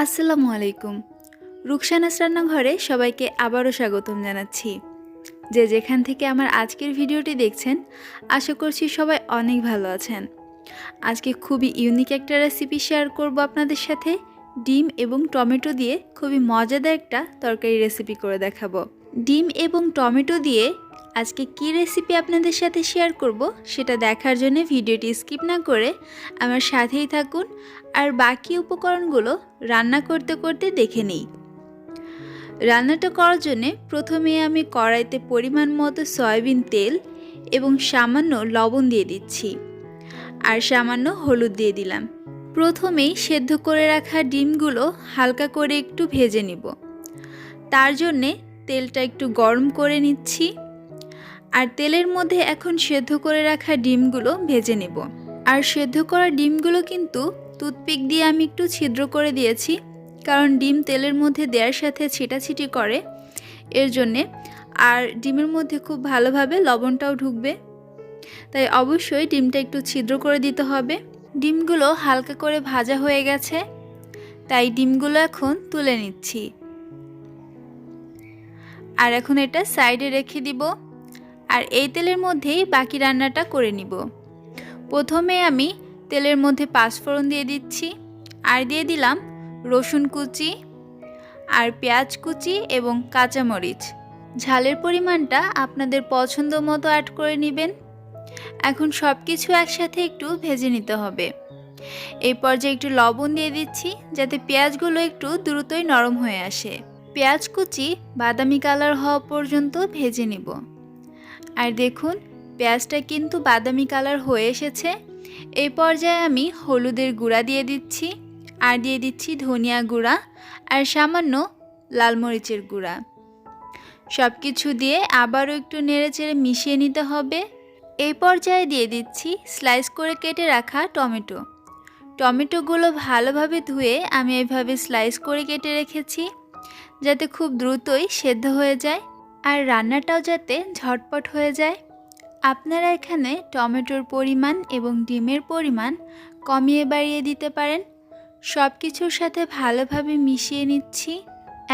আসসালামু আলাইকুম। রুকসানাস রান্নাঘরে সবাইকে আবারও স্বাগতম জানাচ্ছি। যে যেখান থেকে আমার আজকের ভিডিওটি দেখছেন, আশা করছি সবাই অনেক ভালো আছেন। আজকে খুবই ইউনিক একটা রেসিপি শেয়ার করব আপনাদের সাথে। ডিম এবং টমেটো দিয়ে খুবই মজাদার একটা তরকারি রেসিপি করে দেখাবো। ডিম এবং টমেটো দিয়ে আজকে কী রেসিপি আপনাদের সাথে শেয়ার করব সেটা দেখার জন্য ভিডিওটি স্কিপ না করে আমার সাথেই থাকুন আর বাকি উপকরণগুলো রান্না করতে করতে দেখে নিই। রান্নাটা করার জন্যে প্রথমে আমি কড়াইতে পরিমাণ মতো সয়াবিন তেল এবং সামান্য লবণ দিয়ে দিচ্ছি আর সামান্য হলুদ দিয়ে দিলাম। প্রথমেই সেদ্ধ করে রাখা ডিমগুলো হালকা করে একটু ভেজে নিব। তার জন্যে তেলটা একটু গরম করে নিচ্ছি আর তেলের মধ্যে এখন সেদ্ধ করে রাখা ডিমগুলো ভেজে নেব। আর সেদ্ধ করা ডিমগুলো কিন্তু টুথপিক দিয়ে আমি একটু ছিদ্র করে দিয়েছি, কারণ ডিম তেলের মধ্যে দেওয়ার সাথে ছিটাছিটি করে, এর জন্যে। আর ডিমের মধ্যে খুব ভালোভাবে লবণটাও ঢুকবে, তাই অবশ্যই ডিমটা একটু ছিদ্র করে দিতে হবে। ডিমগুলো হালকা করে ভাজা হয়ে গেছে, তাই ডিমগুলো এখন তুলে নিচ্ছি আর এখন এটা সাইডে রেখে দিব। আর এই তেলের মধ্যেই বাকি রান্নাটা করে নিব। প্রথমে আমি তেলের মধ্যে পাঁচফোড়ন দিয়ে দিচ্ছি আর দিয়ে দিলাম রসুন কুচি আর পেঁয়াজ কুচি এবং কাঁচামরিচ। ঝালের পরিমাণটা আপনাদের পছন্দ মতো অ্যাড করে নেবেন। এখন সব কিছু একসাথে একটু ভেজে নিতে হবে। এই পর্যায়ে একটু লবণ দিয়ে দিচ্ছি যাতে পেঁয়াজগুলো একটু দ্রুতই নরম হয়ে আসে। পেঁয়াজ কুচি বাদামি কালার হওয়া পর্যন্ত ভেজে নিব। আর দেখুন, পেঁয়াজটা কিন্তু বাদামি কালার হয়ে এসেছে। এই পর্যায়ে আমি হলুদের গুঁড়া দিয়ে দিচ্ছি আর দিয়ে দিচ্ছি ধনিয়া গুঁড়া আর সামান্য লাল মরিচের গুঁড়া। সব কিছু দিয়ে আবারও একটু নেড়েচেড়ে মিশিয়ে নিতে হবে। এই পর্যায়ে দিয়ে দিচ্ছি স্লাইস করে কেটে রাখা টমেটো। টমেটোগুলো ভালোভাবে ধুয়ে আমি এভাবে স্লাইস করে কেটে রেখেছি, যাতে খুব দ্রুতই সেদ্ধ হয়ে যায় আর রান্নাটাও যাতে ঝটপট হয়ে যায়। আপনারা এখানে টমেটোর পরিমাণ এবং ডিমের পরিমাণ কমিয়ে বাড়িয়ে দিতে পারেন। সব কিছুর সাথে ভালোভাবে মিশিয়ে নিচ্ছি।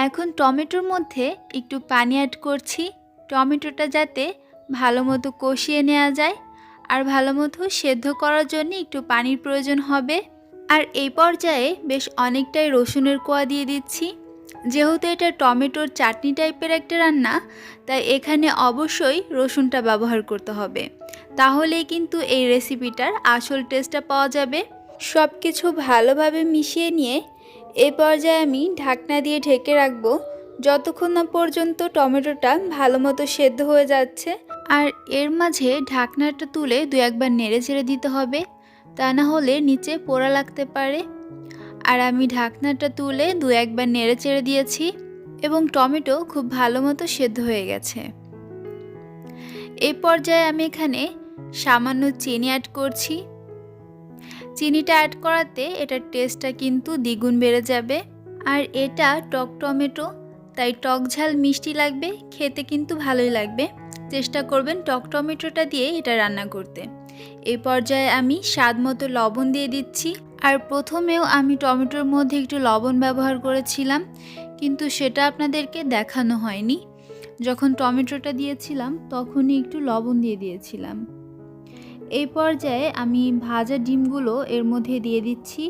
এখন টমেটোর মধ্যে একটু পানি অ্যাড করছি, টমেটোটা যাতে ভালো মতো কষিয়ে নেওয়া যায়। আর ভালো মতো সেদ্ধ করার জন্য একটু পানির প্রয়োজন হবে। আর এই পর্যায়ে বেশ অনেকটাই রসুনের কোয়া দিয়ে দিচ্ছি। যেহেতু এটা টমেটোর চাটনি টাইপের একটা রান্না, তাই এখানে অবশ্যই রসুনটা ব্যবহার করতে হবে, তাহলেই কিন্তু এই রেসিপিটার আসল টেস্টটা পাওয়া যাবে। সব কিছু ভালোভাবে মিশিয়ে নিয়ে এই পর্যায়ে আমি ঢাকনা দিয়ে ঢেকে রাখবো যতক্ষণ না পর্যন্ত টমেটোটা ভালো মতো সেদ্ধ হয়ে যাচ্ছে। আর এর মাঝে ঢাকনাটা তুলে দু একবার নেড়ে চেড়ে দিতে হবে, তা না হলে নিচে পোড়া লাগতে পারে। আর আমি ঢাকনাটা তুলে দু একবার নেড়ে চেড়ে দিয়েছি এবং টমেটো খুব ভালো মতো সেদ্ধ হয়ে গেছে। এই পর্যায়ে আমি এখানে সামান্য চিনি অ্যাড করছি। চিনিটা অ্যাড করাতে এটার টেস্টটা কিন্তু দ্বিগুণ বেড়ে যাবে। আর এটা টক টমেটো, তাই টক ঝাল মিষ্টি লাগবে, খেতে কিন্তু ভালোই লাগবে। চেষ্টা করবেন টক টমেটোটা দিয়ে এটা রান্না করতে। এই পর্যায়ে আমি স্বাদ মতো লবণ দিয়ে দিচ্ছি। আর প্রথমেও আমি টমেটোর মধ্যে একটু লবণ ব্যবহার করেছিলাম, কিন্তু সেটা আপনাদেরকে দেখানো হয়নি। যখন টমেটোটা দিয়েছিলাম তখনই একটু লবণ দিয়ে দিয়েছিলাম। এই পর্যায়ে আমি ভাজা ডিমগুলো এর মধ্যে দিয়ে দিচ্ছি।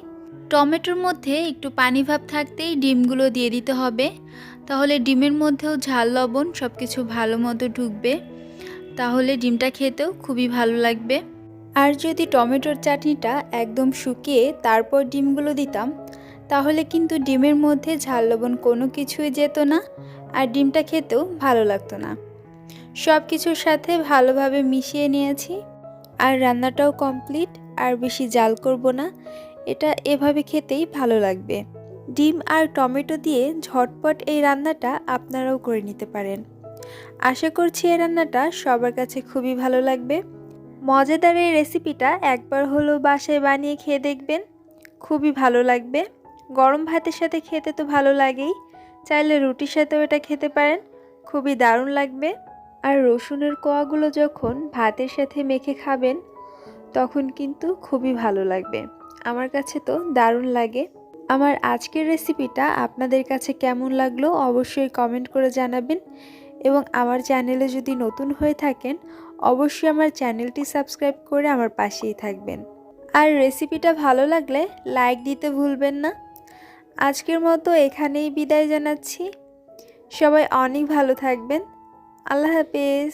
টমেটোর মধ্যে একটু পানি ভাব থাকতেই ডিমগুলো দিয়ে দিতে হবে, তাহলে ডিমের মধ্যেও ঝাল লবণ সব কিছু ভালো মতো ঢুকবে, তাহলে ডিমটা খেতেও খুবই ভালো লাগবে। আর যদি টমেটোর চাটনিটা একদম শুকিয়ে তারপর ডিমগুলো দিতাম, তাহলে কিন্তু ডিমের মধ্যে ঝাল লবণ কোনো কিছুই যেত না আর ডিমটা খেতেও ভালো লাগতো না। সব কিছুর সাথে ভালোভাবে মিশিয়ে নিয়েছি আর রান্নাটাও কমপ্লিট। আর বেশি জাল করব না, এটা এভাবে খেতেই ভালো লাগবে। ডিম আর টমেটো দিয়ে ঝটপট এই রান্নাটা আপনারাও করে নিতে পারেন। আশা করছি এই রান্নাটা সবার কাছে খুবই ভালো লাগবে। মজাদার এই রেসিপিটা একবার হলেও বাসায় বানিয়ে খেয়ে দেখবেন, খুবই ভালো লাগবে। গরম ভাতের সাথে খেতে তো ভালো লাগেই, চাইলে রুটির সাথেও এটা খেতে পারেন, খুবই দারুণ লাগবে। আর রসুনের কোয়াগুলো যখন ভাতের সাথে মেখে খাবেন তখন কিন্তু খুবই ভালো লাগবে। আমার কাছে তো দারুণ লাগে। আমার আজকের রেসিপিটা আপনাদের কাছে কেমন লাগলো অবশ্যই কমেন্ট করে জানাবেন এবং আমার চ্যানেলে যদি নতুন হয়ে থাকেন অবশ্যই আমার চ্যানেলটি সাবস্ক্রাইব করে আমার পাশেই থাকবেন। আর রেসিপিটা ভালো লাগলে লাইক দিতে ভুলবেন না। আজকের মতো এখানেই বিদায় জানাচ্ছি। সবাই অনেক ভালো থাকবেন। আল্লাহ হাফেজ।